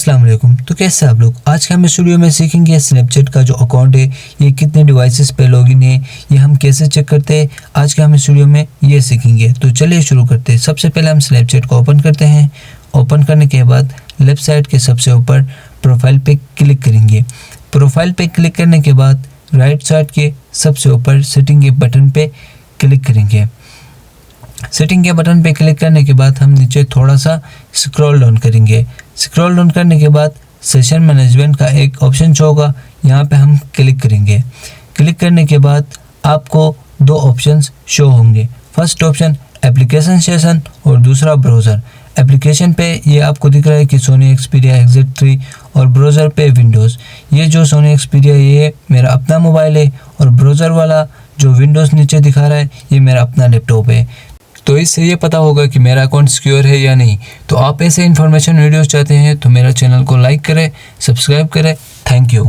अस्सलाम वालेकुम। तो कैसे आप लोग? आज के हम इस वीडियो में सीखेंगे स्नैपचैट का जो अकाउंट है ये कितने डिवाइसेस पे लॉगिन है, ये हम कैसे चेक करते हैं। आज के हम इस वीडियो में ये सीखेंगे। तो चलिए शुरू करते हैं। सबसे पहले हम स्नैपचैट को ओपन करते हैं। ओपन करने के बाद लेफ्ट साइड के सबसे ऊपर प्रोफाइल पे क्लिक करेंगे। प्रोफाइल पे क्लिक करने के बाद राइट साइड के सबसे ऊपर सेटिंग के बटन पे क्लिक करेंगे। सेटिंग के बटन पे क्लिक करने के बाद हम नीचे थोड़ा सा स्क्रॉल डाउन करेंगे। स्क्रॉल डाउन करने के बाद सेशन मैनेजमेंट का एक ऑप्शन शो होगा, यहाँ पे हम क्लिक करेंगे। क्लिक करने के बाद आपको दो ऑप्शंस शो होंगे। फर्स्ट ऑप्शन एप्लीकेशन सेशन और दूसरा ब्राउज़र। एप्लीकेशन पे ये आपको दिख रहा है कि सोनी एक्सपीरिया XZ3 और ब्राउज़र पे विंडोज़। ये जो सोनी एक्सपीरिया ये मेरा अपना मोबाइल है और ब्राउज़र वाला जो विंडोज़ नीचे दिखा रहा है ये मेरा अपना लैपटॉप है। तो इससे ये पता होगा कि मेरा अकाउंट सिक्योर है या नहीं। तो आप ऐसे इन्फॉर्मेशन वीडियोस चाहते हैं तो मेरा चैनल को लाइक करें, सब्सक्राइब करें। Thank you.